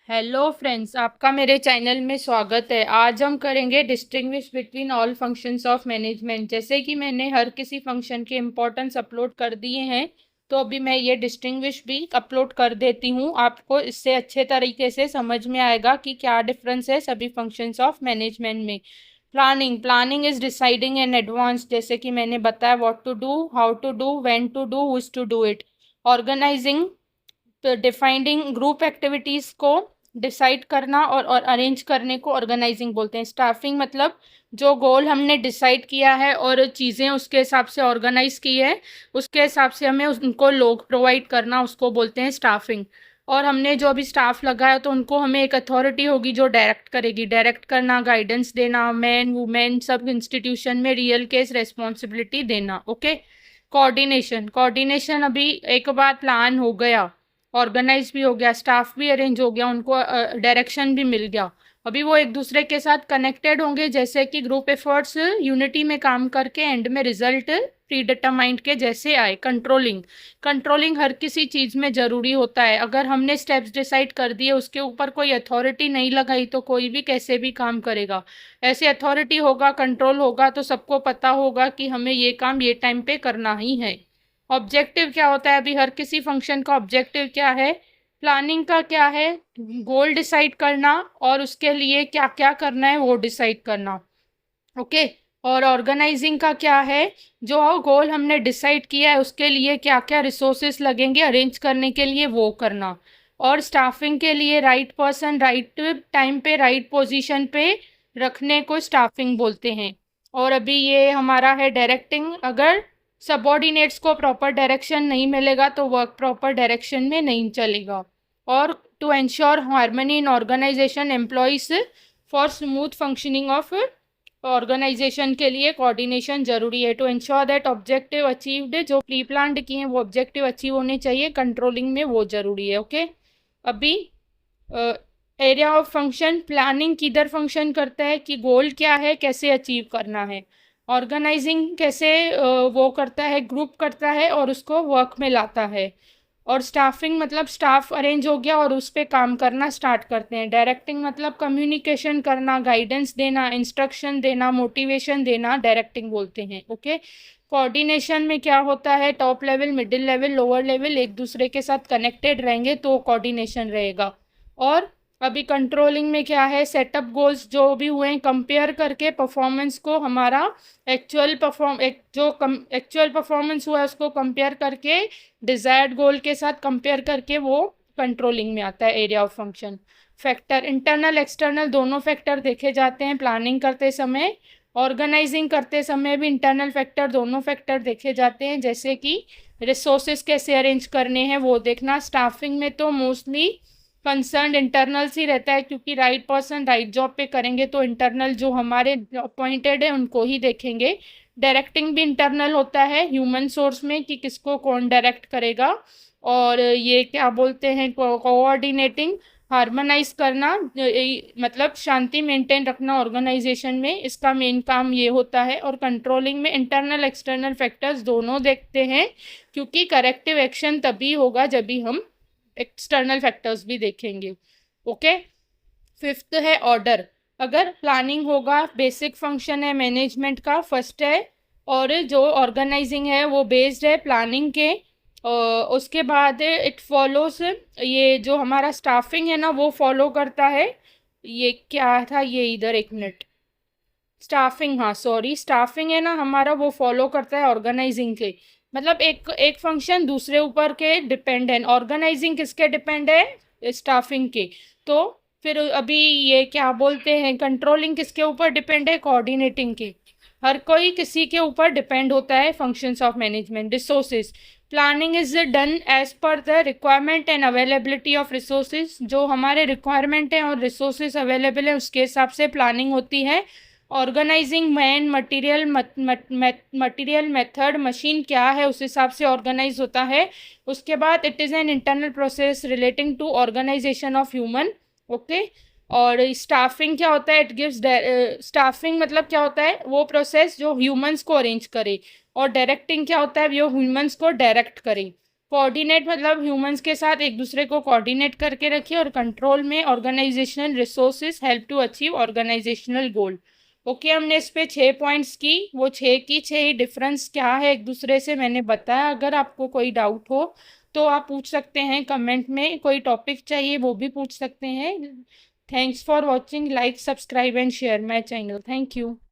Hello friends, आपका मेरे channel में स्वागत है। आज हम करेंगे distinguish between all functions of management. जैसे कि मैंने हर किसी फंक्शन के इम्पोर्टेंस अपलोड कर दिए हैं, तो अभी मैं ये डिस्टिंग्विश भी अपलोड कर देती हूँ। आपको इससे अच्छे तरीके से समझ में आएगा कि क्या डिफरेंस है सभी फंक्शंस ऑफ मैनेजमेंट में। Planning is deciding in advance, जैसे कि मैंने बताया what to do, how to do, when to do, whose to do it. Organizing, तो डिफाइंडिंग ग्रुप एक्टिविटीज़ को डिसाइड करना और अरेंज करने को ऑर्गेनाइजिंग बोलते हैं। स्टाफिंग मतलब जो गोल हमने डिसाइड किया है और चीज़ें उसके हिसाब से ऑर्गेनाइज की है, उसके हिसाब से हमें उनको लोग प्रोवाइड करना, उसको बोलते हैं स्टाफिंग। और हमने जो अभी स्टाफ लगाया तो उनको हमें एक अथॉरिटी होगी जो डायरेक्ट करेगी। डायरेक्ट करना, गाइडेंस देना, मैन वुमेन सब इंस्टीट्यूशन में रियल केस रेस्पॉन्सिबिलिटी देना। ओके। कोऑर्डिनेशन अभी एक बार प्लान हो गया, ऑर्गेनाइज भी हो गया, स्टाफ भी अरेंज हो गया, उनको डायरेक्शन भी मिल गया। अभी वो एक दूसरे के साथ कनेक्टेड होंगे, जैसे कि ग्रुप एफर्ट्स यूनिटी में काम करके एंड में रिजल्ट प्री डिटरमाइंड के जैसे आए। कंट्रोलिंग हर किसी चीज़ में ज़रूरी होता है। अगर हमने स्टेप्स डिसाइड कर दिए, उसके ऊपर कोई अथॉरिटी नहीं लगाई तो कोई भी कैसे भी काम करेगा। ऐसे अथॉरिटी होगा, कंट्रोल होगा तो सबको पता होगा कि हमें ये काम ये टाइम पे करना ही है। ऑब्जेक्टिव क्या होता है? अभी हर किसी फंक्शन का ऑब्जेक्टिव क्या है? प्लानिंग का क्या है? गोल डिसाइड करना और उसके लिए क्या क्या करना है वो डिसाइड करना। ओके। और ऑर्गेनाइजिंग का क्या है? जो गोल हमने डिसाइड किया है उसके लिए क्या क्या रिसोर्सेस लगेंगे अरेंज करने के लिए, वो करना। और स्टाफिंग के लिए राइट पर्सन राइट टाइम पे राइट पोजीशन पे रखने को स्टाफिंग बोलते हैं। और अभी ये हमारा है डायरेक्टिंग। अगर सबॉर्डिनेट्स को प्रॉपर डायरेक्शन नहीं मिलेगा तो वर्क प्रॉपर डायरेक्शन में नहीं चलेगा। और to ensure harmony in organization employees for smooth functioning of organization के लिए कोऑर्डिनेशन जरूरी है। To ensure that objective achieved, जो प्री प्लान्ड किए हैं वो ऑब्जेक्टिव अचीव होने चाहिए, कंट्रोलिंग में वो जरूरी है। ओके। अभी एरिया ऑफ फंक्शन, प्लानिंग किधर फंक्शन करता है कि गोल क्या है, कैसे अचीव करना है। ऑर्गेनाइजिंग कैसे वो करता है, ग्रुप करता है और उसको वर्क में लाता है। और स्टाफिंग मतलब स्टाफ अरेंज हो गया और उस पर काम करना स्टार्ट करते हैं। डायरेक्टिंग मतलब कम्युनिकेशन करना, गाइडेंस देना, इंस्ट्रक्शन देना, मोटिवेशन देना, डायरेक्टिंग बोलते हैं। ओके। कोऑर्डिनेशन में क्या होता है? Top level, middle level, lower level एक दूसरे के साथ कनेक्टेड रहेंगे तो कोऑर्डिनेशन रहेगा। और अभी कंट्रोलिंग में क्या है? सेटअप गोल्स जो भी हुए हैं कंपेयर करके परफॉर्मेंस को, हमारा एक्चुअल परफॉर्मेंस हुआ है उसको कंपेयर करके डिजायर्ड गोल के साथ कंपेयर करके वो कंट्रोलिंग में आता है। Area of function factor, internal external दोनों फैक्टर देखे जाते हैं प्लानिंग करते समय। ऑर्गेनाइजिंग करते समय भी इंटरनल फैक्टर दोनों फैक्टर देखे जाते हैं, जैसे कि रिसोर्सेज कैसे अरेंज करने हैं वो देखना। स्टाफिंग में तो मोस्टली कंसर्न इंटरनल ही रहता है, क्योंकि राइट पर्सन राइट जॉब पे करेंगे तो इंटरनल जो हमारे अपॉइंटेड है उनको ही देखेंगे। डायरेक्टिंग भी इंटरनल होता है ह्यूमन सोर्स में कि किसको कौन डायरेक्ट करेगा। और ये क्या बोलते हैं? कोऑर्डिनेटिंग, हार्मोनाइज करना, मतलब शांति मेंटेन रखना ऑर्गेनाइजेशन में, इसका मेन काम ये होता है। और कंट्रोलिंग में इंटरनल एक्सटर्नल फैक्टर्स दोनों देखते हैं, क्योंकि करेक्टिव एक्शन तभी होगा जब भी हम एक्सटर्नल फैक्टर्स भी देखेंगे। ओके। फिफ्थ है ऑर्डर। अगर प्लानिंग होगा, बेसिक फंक्शन है मैनेजमेंट का, फर्स्ट है। और जो ऑर्गेनाइजिंग है वो बेस्ड है प्लानिंग के। उसके बाद इट फॉलोस, ये जो हमारा स्टाफिंग है ना वो फॉलो करता है। ये क्या था? ये इधर एक मिनट, स्टाफिंग, हाँ सॉरी, स्टाफिंग है ना हमारा वो फॉलो करता है ऑर्गेनाइजिंग के। मतलब एक एक फंक्शन दूसरे ऊपर के डिपेंड है। ऑर्गेनाइजिंग किसके डिपेंड है? स्टाफिंग के। तो फिर अभी ये क्या बोलते हैं, कंट्रोलिंग किसके ऊपर डिपेंड है? कोऑर्डिनेटिंग के। हर कोई किसी के ऊपर डिपेंड होता है functions of management. Resources, planning is done as per the requirement and availability of resources. जो हमारे रिक्वायरमेंट है और रिसोर्सेज अवेलेबल है उसके हिसाब से प्लानिंग होती है। Organizing man, material, method, machine क्या है उस हिसाब से ऑर्गेनाइज होता है। उसके बाद it is an internal process relating to organization of human. Okay. और स्टाफिंग क्या होता है? इट गिव्स, स्टाफिंग मतलब क्या होता है? वो प्रोसेस जो ह्यूमंस को अरेंज करे। और डायरेक्टिंग क्या होता है, वो ह्यूमंस को डायरेक्ट करे। कोऑर्डिनेट मतलब ह्यूमंस के साथ एक दूसरे को कोऑर्डिनेट करके रखिए। और कंट्रोल में organizational resources help to achieve organizational goal. Okay, हमने इस पे 6 पॉइंट्स की, वो 6 ही डिफरेंस क्या है एक दूसरे से मैंने बताया। अगर आपको कोई डाउट हो तो आप पूछ सकते हैं कमेंट में, कोई टॉपिक चाहिए वो भी पूछ सकते हैं। Thanks for watching, like subscribe and share my channel. Thank you.